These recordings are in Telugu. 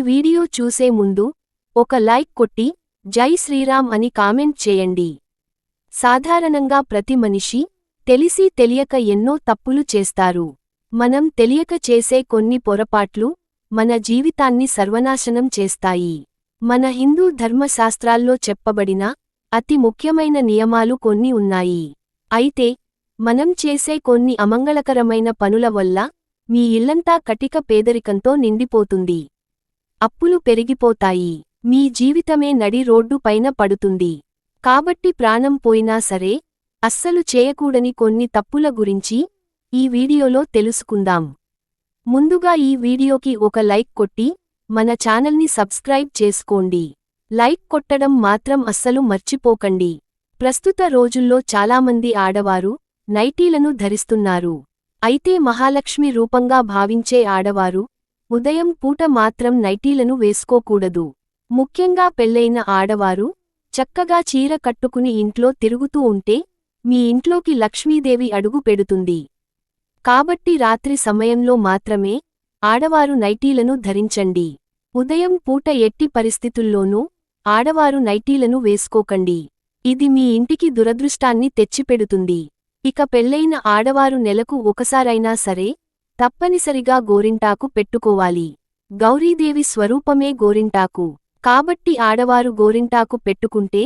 వీడియో చూసే ముందు ఒక లైక్ కొట్టి జై శ్రీరామ్ అని కామెంట్ చేయండి. సాధారణంగా ప్రతి మనిషి తెలిసి తెలియక ఎన్నో తప్పులు చేస్తారు. మనం తెలియక చేసే కొన్ని పొరపాట్లు మన జీవితాన్ని సర్వనాశనం చేస్తాయి. మన హిందూ ధర్మశాస్త్రాల్లో చెప్పబడిన అతి ముఖ్యమైన నియమాలు కొన్ని ఉన్నాయి. అయితే మనం చేసే కొన్ని అమంగళకరమైన పనుల వల్ల మీ ఇల్లంతా కటిక పేదరికంతో నిండిపోతుంది. అప్పులు పెరిగిపోతాయి. మీ జీవితమే నడి రోడ్డు పైన పడుతుంది. కాబట్టి ప్రాణం పోయినా సరే అస్సలు చేయకూడని కొన్ని తప్పుల గురించి ఈ వీడియోలో తెలుసుకుందాం. ముందుగా ఈ వీడియోకి ఒక లైక్ కొట్టి మన ఛానల్ని సబ్స్క్రైబ్ చేసుకోండి. లైక్ కొట్టడం మాత్రం అస్సలు మర్చిపోకండి. ప్రస్తుత రోజుల్లో చాలామంది ఆడవారు నైటీలను ధరిస్తున్నారు. అయితే మహాలక్ష్మి రూపంగా భావించే ఆడవారు ఉదయం పూట మాత్రం నైటీలను వేసుకోకూడదు. ముఖ్యంగా పెళ్లైన ఆడవారు చక్కగా చీర కట్టుకుని ఇంట్లో తిరుగుతూ ఉంటే మీ ఇంట్లోకి లక్ష్మీదేవి అడుగు పెడుతుంది. కాబట్టి రాత్రి సమయంలో మాత్రమే ఆడవారు నైటీలను ధరించండి. ఉదయం పూట ఎట్టి పరిస్థితుల్లోనూ ఆడవారు నైటీలను వేసుకోకండి. ఇది మీ ఇంటికి దురదృష్టాన్ని తెచ్చిపెడుతుంది. ఇక పెళ్లైన ఆడవారు నెలకు ఒకసారైనా సరే తప్పనిసరిగా గోరింటాకు పెట్టుకోవాలి. గౌరీదేవి స్వరూపమే గోరింటాకు. కాబట్టి ఆడవారు గోరింటాకు పెట్టుకుంటే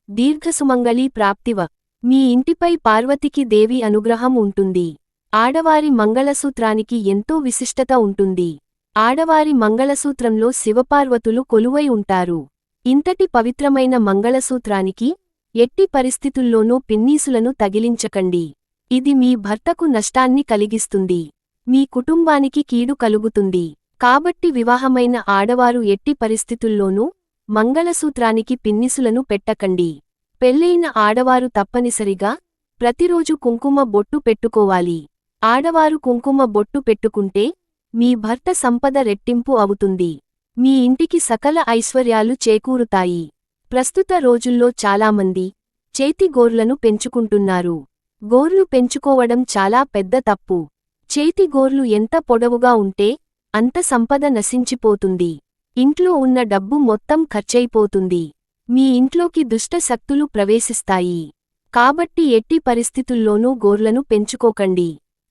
దీర్ఘసుమంగళీ ప్రాప్తివ. మీ ఇంటిపై పార్వతికి దేవి అనుగ్రహం ఉంటుంది. ఆడవారి మంగళసూత్రానికి ఎంతో విశిష్టత ఉంటుంది. ఆడవారి మంగళసూత్రంలో శివపార్వతులు కొలువై ఉంటారు. ఇంతటి పవిత్రమైన మంగళసూత్రానికి ఎట్టి పరిస్థితుల్లోనూ పిన్నీసులను తగిలించకండి. ఇది మీ భర్తకు నష్టాన్ని కలిగిస్తుంది. మీ కుటుంబానికి కీడు కలుగుతుంది. కాబట్టి వివాహమైన ఆడవారు ఎట్టి పరిస్థితుల్లోనూ మంగళసూత్రానికి పిన్నిసులను పెట్టకండి. పెళ్లైన ఆడవారు తప్పనిసరిగా ప్రతిరోజు కుంకుమ బొట్టు పెట్టుకోవాలి. ఆడవారు కుంకుమ బొట్టు పెట్టుకుంటే మీ భర్త సంపద రెట్టింపు అవుతుంది. మీ ఇంటికి సకల ఐశ్వర్యాలు చేకూరుతాయి. ప్రస్తుత రోజుల్లో చాలామంది చేతి గోర్లను పెంచుకుంటున్నారు. గోర్లు పెంచుకోవడం చాలా పెద్ద తప్పు. చేతి గోర్లు ఎంత పొడవుగా ఉంటే అంత సంపద నశించిపోతుంది. ఇంట్లో ఉన్న డబ్బు మొత్తం ఖర్చయిపోతుంది. మీ ఇంట్లోకి దుష్ట శక్తులు ప్రవేశిస్తాయి. కాబట్టి ఎట్టి పరిస్థితుల్లోనూ గోర్లను పెంచుకోకండి.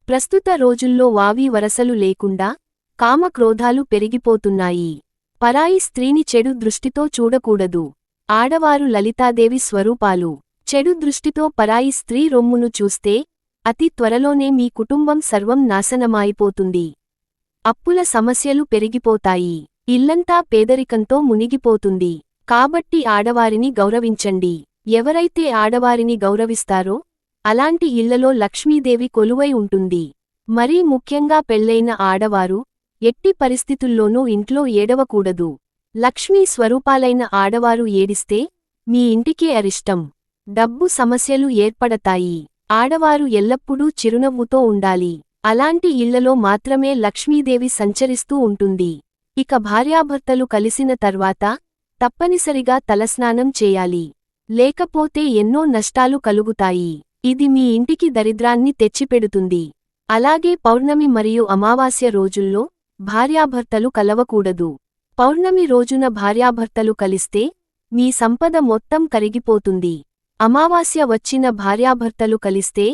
ప్రస్తుత రోజుల్లో వావి వరసలు లేకుండా కామక్రోధాలు పెరిగిపోతున్నాయి. పరాయి స్త్రీని చెడు దృష్టితో చూడకూడదు. ఆడవారు లలితాదేవి స్వరూపాలు. చెడు దృష్టితో పరాయి స్త్రీ రొమ్మును చూస్తే అతి త్వరలోనే మీ కుటుంబం సర్వం నాశనమాయిపోతుంది. అప్పుల సమస్యలు పెరిగిపోతాయి. ఇల్లంతా పేదరికంతో మునిగిపోతుంది. కాబట్టి ఆడవారిని గౌరవించండి. ఎవరైతే ఆడవారిని గౌరవిస్తారో అలాంటి ఇళ్లలో లక్ష్మీదేవి కొలువై ఉంటుంది. మరీ ముఖ్యంగా పెళ్లైన ఆడవారు ఎట్టి పరిస్థితుల్లోనూ ఇంట్లో ఏడవకూడదు. లక్ష్మీ స్వరూపాలైన ఆడవారు ఏడిస్తే మీ ఇంటికే అరిష్టం. డబ్బు సమస్యలు ఏర్పడతాయి. ఆడవారు ఎల్లప్పుడూ చిరునవ్వుతో ఉండాలి. అలాంటి ఇళ్లలో మాత్రమే లక్ష్మీదేవి సంచరిస్తూ ఉంటుంది. ఇక భార్యాభర్తలు కలిసిన తర్వాత తప్పనిసరిగా తలస్నానం చేయాలి. లేకపోతే ఎన్నో నష్టాలు కలుగుతాయి. ఇది మీ ఇంటికి దరిద్రాన్ని తెచ్చిపెడుతుంది. అలాగే పౌర్ణమి మరియు అమావాస్య రోజుల్లో భార్యాభర్తలు కలవకూడదు. పౌర్ణమి రోజున భార్యాభర్తలు కలిస్తే మీ సంపద మొత్తం కరిగిపోతుంది. అమావాస్య వచ్చిన భార్యాభర్తలు కలిస్తే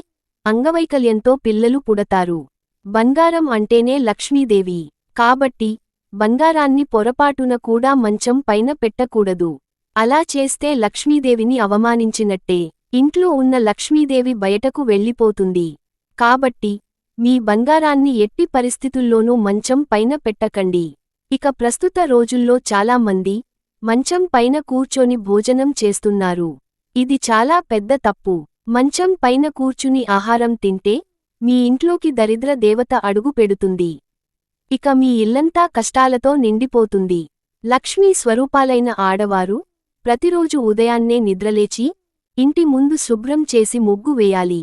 అంగవైకల్యంతో పిల్లలు పుడతారు. బంగారం అంటేనే లక్ష్మీదేవి. కాబట్టి బంగారాన్ని పొరపాటున కూడా మంచం పైన పెట్టకూడదు. అలా చేస్తే లక్ష్మీదేవిని అవమానించినట్టే. ఇంట్లో ఉన్న లక్ష్మీదేవి బయటకు వెళ్ళిపోతుంది. కాబట్టి మీ బంగారాన్ని ఎట్టి పరిస్థితుల్లోనూ మంచం పైన పెట్టకండి. ఇక ప్రస్తుత రోజుల్లో చాలామంది మంచం పైన కూర్చొని భోజనం చేస్తున్నారు. ఇది చాలా పెద్ద తప్పు. మంచం పైన కూర్చుని ఆహారం తింటే మీ ఇంట్లోకి దరిద్ర దేవత అడుగు పెడుతుంది. ఇక మీ ఇల్లంతా కష్టాలతో నిండిపోతుంది. లక్ష్మీ స్వరూపాలైన ఆడవారు ప్రతిరోజు ఉదయాన్నే నిద్రలేచి ఇంటి ముందు శుభ్రం చేసి ముగ్గు వేయాలి.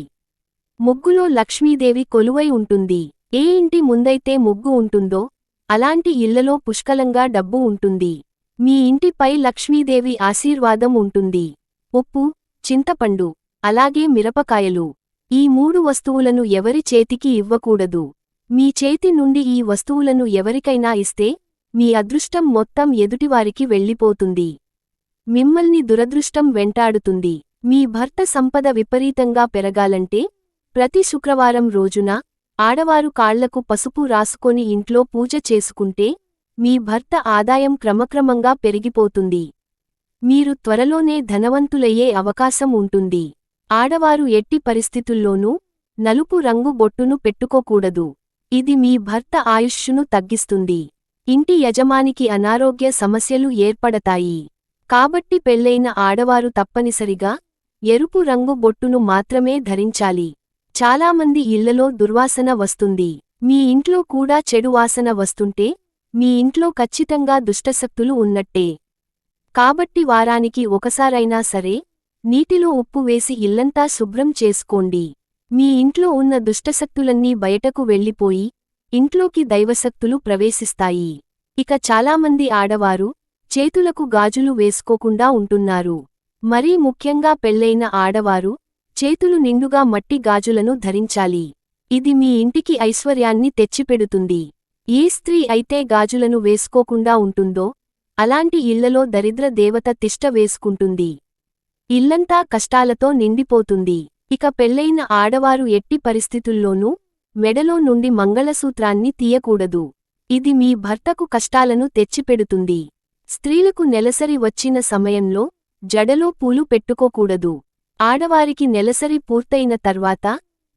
ముగ్గులో లక్ష్మీదేవి కొలువై ఉంటుంది. ఏ ఇంటి ముందైతే ముగ్గు ఉంటుందో అలాంటి ఇళ్లలో పుష్కలంగా డబ్బు ఉంటుంది. మీ ఇంటిపై లక్ష్మీదేవి ఆశీర్వాదం ఉంటుంది. ఉప్పు, చింతపండు, అలాగే మిరపకాయలు, ఈ 3 వస్తువులను ఎవరి చేతికి ఇవ్వకూడదు. మీ చేతి నుండి ఈ వస్తువులను ఎవరికైనా ఇస్తే మీ అదృష్టం మొత్తం ఎదుటివారికి వెళ్ళిపోతుంది. మిమ్మల్ని దురదృష్టం వెంటాడుతుంది. మీ భర్త సంపద విపరీతంగా పెరగాలంటే ప్రతి శుక్రవారం రోజున ఆడవారు కాళ్లకు పసుపు రాసుకొని ఇంట్లో పూజ చేసుకుంటే మీ భర్త ఆదాయం క్రమక్రమంగా పెరిగిపోతుంది. మీరు త్వరలోనే ధనవంతులయ్యే అవకాశం ఉంటుంది. ఆడవారు ఎట్టి పరిస్థితుల్లోనూ నలుపు రంగు బొట్టును పెట్టుకోకూడదు. ఇది మీ భర్త ఆయుష్షును తగ్గిస్తుంది. ఇంటి యజమానికి అనారోగ్య సమస్యలు ఏర్పడతాయి. కాబట్టి పెళ్లైన ఆడవారు తప్పనిసరిగా ఎరుపు రంగు బొట్టును మాత్రమే ధరించాలి. చాలామంది ఇళ్లలో దుర్వాసన వస్తుంది. మీ ఇంట్లో కూడా చెడు వాసన వస్తుంటే మీ ఇంట్లో ఖచ్చితంగా దుష్టశక్తులు ఉన్నట్టే. కాబట్టి వారానికి ఒకసారైనా సరే నీటిలో ఉప్పు వేసి ఇల్లంతా శుభ్రం చేసుకోండి. మీ ఇంట్లో ఉన్న దుష్టశక్తులన్నీ బయటకు వెళ్ళిపోయి ఇంట్లోకి దైవశక్తులు ప్రవేశిస్తాయి. ఇక చాలామంది ఆడవారు చేతులకు గాజులు వేసుకోకుండా ఉంటున్నారు. మరీ ముఖ్యంగా పెళ్లైన ఆడవారు చేతులు నిండుగా మట్టి గాజులను ధరించాలి. ఇది మీ ఇంటికి ఐశ్వర్యాన్ని తెచ్చిపెడుతుంది. ఏ స్త్రీ అయితే గాజులను వేసుకోకుండా ఉంటుందో అలాంటి ఇళ్లలో దరిద్ర దేవత తిష్ట వేసుకుంటుంది. ఇల్లంతా కష్టాలతో నిండిపోతుంది. ఇక పెళ్లైన ఆడవారు ఎట్టి పరిస్థితుల్లోనూ మెడలో నుండి మంగళసూత్రాన్ని తీయకూడదు. ఇది మీ భర్తకు కష్టాలను తెచ్చిపెడుతుంది. స్త్రీలకు నెలసరి వచ్చిన సమయంలో జడలో పూలు పెట్టుకోకూడదు. ఆడవారికి నెలసరి పూర్తయిన తర్వాత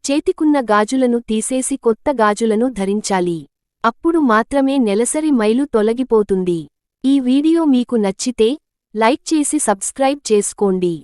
చేతికున్న గాజులను తీసేసి కొత్త గాజులను ధరించాలి. అప్పుడు మాత్రమే నెలసరి మైలు తొలగిపోతుంది. ఈ వీడియో మీకు నచ్చితే లైక్ చేసి సబ్స్క్రైబ్ చేసుకోండి.